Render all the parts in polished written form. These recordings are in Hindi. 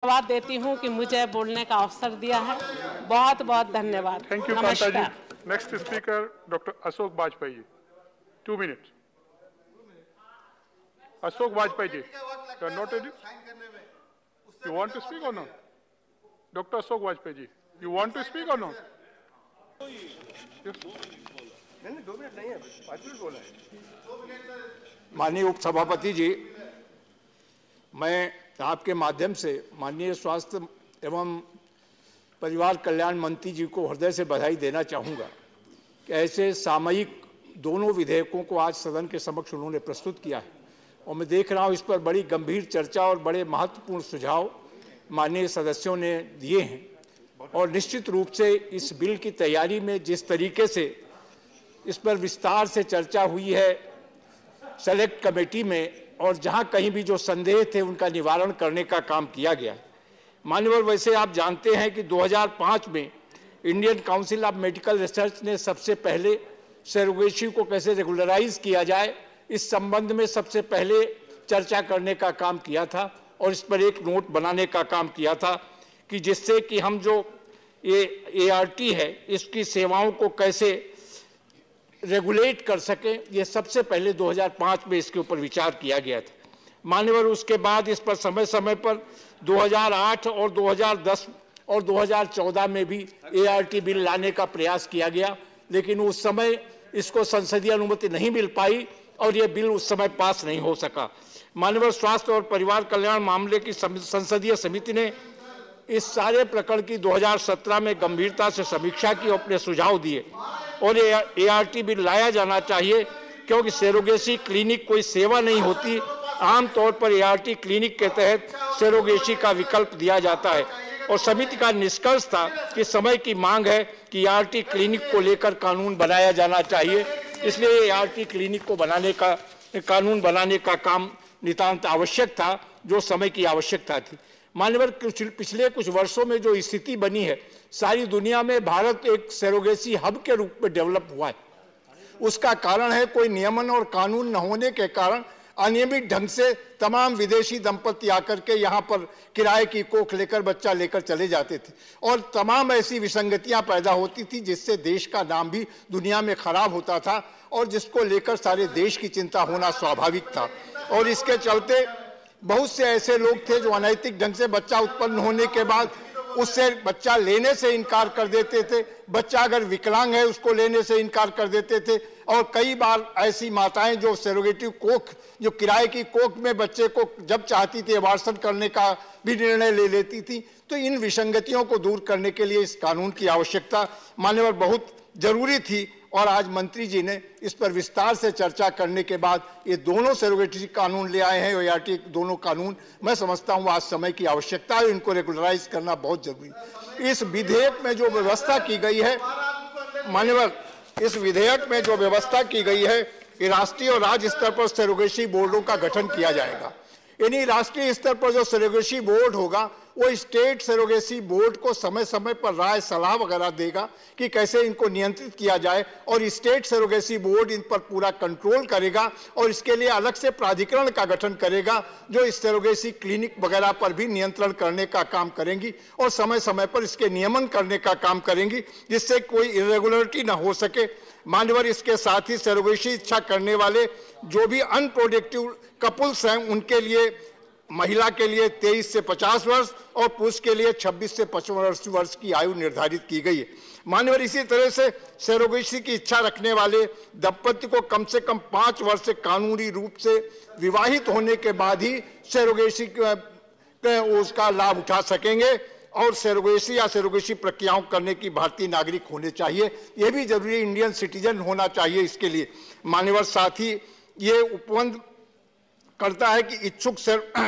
धन्यवाद देती हूँ कि मुझे बोलने का अवसर दिया है। बहुत बहुत धन्यवाद। Thank you Kanta ji. Next speaker doctor Ashok Vajpayee ji, 2 minutes. Ashok Vajpayee ji, you are not ready, you want to speak or not? Doctor Ashok Vajpayee ji, you want to speak or not? नहीं 2 मिनट नहीं है, 5 मिनट बोला है। माननीय उपसभापति जी, मैं आपके माध्यम से माननीय स्वास्थ्य एवं परिवार कल्याण मंत्री जी को हृदय से बधाई देना चाहूँगा कि ऐसे सामयिक दोनों विधेयकों को आज सदन के समक्ष उन्होंने प्रस्तुत किया है और मैं देख रहा हूँ इस पर बड़ी गंभीर चर्चा और बड़े महत्वपूर्ण सुझाव माननीय सदस्यों ने दिए हैं। और निश्चित रूप से इस बिल की तैयारी में जिस तरीके से इस पर विस्तार से चर्चा हुई है सेलेक्ट कमेटी में, और जहां कहीं भी जो संदेह थे उनका निवारण करने का काम किया गया है। मान्यवर, वैसे आप जानते हैं कि 2005 में Indian council of medical research ने सबसे पहले सरोगेसी को कैसे रेगुलराइज किया जाए इस संबंध में सबसे पहले चर्चा करने का काम किया था और इस पर एक नोट बनाने का काम किया था कि जिससे कि हम जो ये ART है इसकी सेवाओं को कैसे रेगुलेट कर सकें, ये सबसे पहले 2005 में इसके ऊपर विचार किया गया था। मान्यवर, उसके बाद इस पर समय समय पर 2008 और 2010 और 2014 में भी ART बिल लाने का प्रयास किया गया, लेकिन उस समय इसको संसदीय अनुमति नहीं मिल पाई और ये बिल उस समय पास नहीं हो सका। मान्यवर, स्वास्थ्य और परिवार कल्याण मामले की संसदीय समिति ने इस सारे प्रकरण की 2017 में गंभीरता से समीक्षा की और अपने सुझाव दिए और ART बिल लाया जाना चाहिए, क्योंकि सेरोगेसी क्लिनिक कोई सेवा नहीं होती। आमतौर पर ART क्लिनिक के तहत सेरोगेसी का विकल्प दिया जाता है और समिति का निष्कर्ष था कि समय की मांग है कि ART क्लिनिक को लेकर कानून बनाया जाना चाहिए। इसलिए ART क्लिनिक को कानून बनाने का काम नितांत आवश्यक था, जो समय की आवश्यकता थी। मान्यवर, पिछले कुछ वर्षों में जो स्थिति बनी है, सारी दुनिया में भारत एक सेरोगेसी हब के रूप में डेवलप हुआ है। उसका कारण है कोई नियमन और कानून न होने के कारण अनियमित ढंग से तमाम विदेशी दंपति आकर के यहाँ पर किराए की कोख लेकर बच्चा लेकर चले जाते थे और तमाम ऐसी विसंगतियाँ पैदा होती थी जिससे देश का नाम भी दुनिया में खराब होता था और जिसको लेकर सारे देश की चिंता होना स्वाभाविक था। और इसके चलते बहुत से ऐसे लोग थे जो अनैतिक ढंग से बच्चा उत्पन्न होने के बाद उससे बच्चा लेने से इनकार कर देते थे। बच्चा अगर विकलांग है उसको लेने से इनकार कर देते थे और कई बार ऐसी माताएं जो सेरोगेटिव कोख, जो किराए की कोख में बच्चे को जब चाहती थी अबॉर्शन करने का भी निर्णय ले लेती थी। तो इन विसंगतियों को दूर करने के लिए इस कानून की आवश्यकता मान्यवर बहुत जरूरी थी और आज मंत्री जी ने इस पर विस्तार से चर्चा करने के बाद ये दोनों सेरोगेसी कानून ले आए हैं। ART दोनों कानून मैं समझता हूँ आज समय की आवश्यकता है, इनको रेगुलराइज करना बहुत जरूरी है। इस विधेयक में जो व्यवस्था की गई है मान्यवर, इस विधेयक में जो व्यवस्था की गई है कि राष्ट्रीय और राज्य स्तर पर सेरोगेसी बोर्डों का गठन किया जाएगा। यानी राष्ट्रीय स्तर पर जो सेरोगेसी बोर्ड होगा वो स्टेट सेरोगेसी बोर्ड को समय समय पर राय सलाह वगैरह देगा कि कैसे इनको नियंत्रित किया जाए और स्टेट सेरोगेसी बोर्ड इन पर पूरा कंट्रोल करेगा और इसके लिए अलग से प्राधिकरण का गठन करेगा जो इस सेरोगेसी क्लिनिक वगैरह पर भी नियंत्रण करने का काम करेंगी और समय समय पर इसके नियमन करने का काम करेंगी जिससे कोई इरेगुलरिटी ना हो सके। मान्यवर, इसके साथ ही सेरोगेसी इच्छा करने वाले जो भी अनप्रोडक्टिव कपल्स हैं उनके लिए महिला के लिए 23 से 50 वर्ष और पुरुष के लिए 26 से 55 वर्ष की आयु निर्धारित की गई है। मान्यवर, इसी तरह से सेरोगेसी की इच्छा रखने वाले दंपति को कम से कम 5 वर्ष से कानूनी रूप से विवाहित होने के बाद ही सेरोगेसी उसका लाभ उठा सकेंगे और सेरोगेसी या सेरोगेसी प्रक्रियाओं करने की भारतीय नागरिक होने चाहिए। यह भी जरूरी इंडियन सिटीजन होना चाहिए इसके लिए। मान्यवर, साथ ही ये उपबंध करता है कि इच्छुक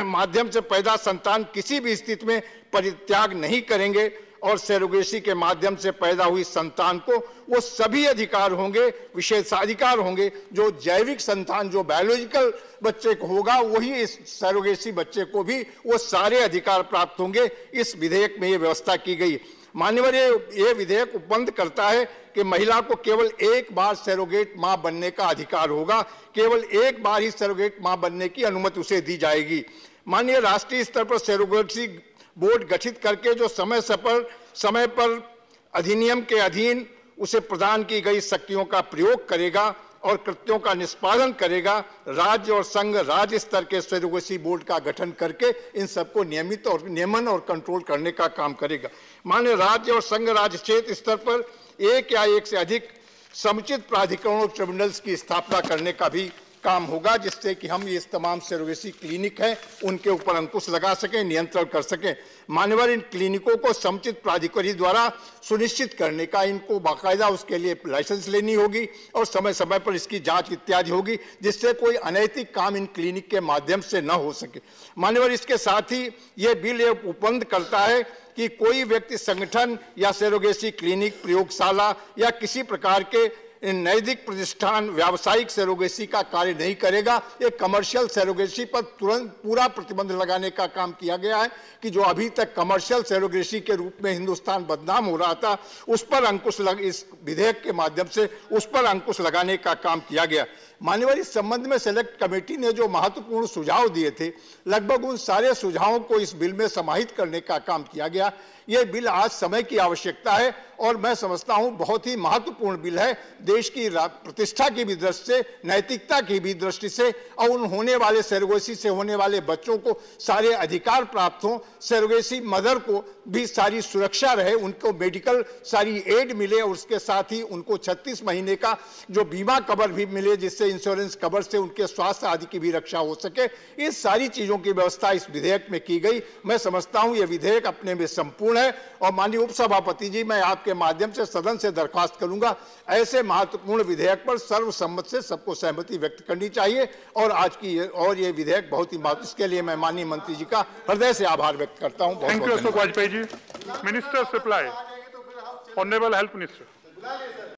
माध्यम से पैदा संतान किसी भी स्थिति में परित्याग नहीं करेंगे और सेरोगेसी के माध्यम से पैदा हुई संतान को वो सभी अधिकार होंगे, विशेषाधिकार होंगे जो जैविक संतान जो बायोलॉजिकल बच्चे को होगा वही इस सेरोगेसी बच्चे को भी वो सारे अधिकार प्राप्त होंगे। इस विधेयक में ये व्यवस्था की गई। मान्यवर, ये विधेयक उपबंध करता है कि महिला को केवल एक बार सरोगेट मां बनने का अधिकार होगा, केवल एक बार ही सरोगेट मां बनने की अनुमति उसे दी जाएगी। माननीय राष्ट्रीय स्तर पर सरोगेसी बोर्ड गठित करके जो समय पर अधिनियम के अधीन उसे प्रदान की गई शक्तियों का प्रयोग करेगा और कृत्यों का निष्पादन करेगा। राज्य और संघ राज्य स्तर के सरोगेसी बोर्ड का गठन करके इन सबको नियमित और नियमन और कंट्रोल करने का काम करेगा। माननीय राज्य और संघ राज्य क्षेत्र स्तर पर एक या एक से अधिक समुचित प्राधिकरणों ट्रिब्यूनल्स की स्थापना करने का भी काम होगा, जिससे कि हम ये तमाम सरोगेसी क्लिनिक हैं उनके ऊपर अंकुश लगा सकें, नियंत्रण कर सकें। मान्यवर इन क्लिनिकों को समुचित प्राधिकारी द्वारा सुनिश्चित करने का, इनको बाकायदा उसके लिए लाइसेंस लेनी होगी और समय समय पर इसकी जांच इत्यादि होगी, जिससे कोई अनैतिक काम इन क्लिनिक के माध्यम से न हो सके। मान्यवर इसके साथ ही ये बिल ये उपबंध करता है कि कोई व्यक्ति संगठन या सरोगेसी क्लिनिक, प्रयोगशाला या किसी प्रकार के नैतिक प्रतिष्ठान व्यावसायिक सरोगेसी का कार्य नहीं करेगा। एक कमर्शियल सरोगेसी पर तुरंत पूरा प्रतिबंध लगाने का काम किया गया है कि जो अभी तक कमर्शियल सरोगेसी के रूप में हिंदुस्तान बदनाम हो रहा था, उस पर अंकुश इस विधेयक के माध्यम से उस पर अंकुश लगाने का काम किया गया। मान्यवर इस संबंध में सेलेक्ट कमेटी ने जो महत्वपूर्ण सुझाव दिए थे, लगभग उन सारे सुझावों को इस बिल में समाहित करने का काम किया गया। ये बिल आज समय की आवश्यकता है और मैं समझता हूं बहुत ही महत्वपूर्ण बिल है। देश की प्रतिष्ठा की भी दृष्टि से, नैतिकता की भी दृष्टि से और उन होने वाले सरोगेसी से होने वाले बच्चों को सारे अधिकार प्राप्त हों, सरोगेसी मदर को भी सारी सुरक्षा रहे, उनको मेडिकल सारी एड मिले और उसके साथ ही उनको 36 महीने का जो बीमा कवर भी मिले, जिससे इंश्योरेंस कवर से उनके स्वास्थ्य आदि की भी रक्षा हो सके। इस सारी चीजों की व्यवस्था इस विधेयक में की गई। मैं समझता हूं यह विधेयक अपने में संपूर्ण है और माननीय उपसभापति जी, मैं आपके माध्यम से सदन से दरख्वास्त करूंगा, ऐसे महत्वपूर्ण विधेयक पर सर्वसम्मत से सबको सहमति व्यक्त करनी चाहिए और आज की ये विधेयक बहुत ही महत्व, इसके लिए मैं माननीय मंत्री जी का हृदय से आभार व्यक्त करता हूं। Thank you Ashok Vajpayee ji. Ministers reply. Honourable health minister.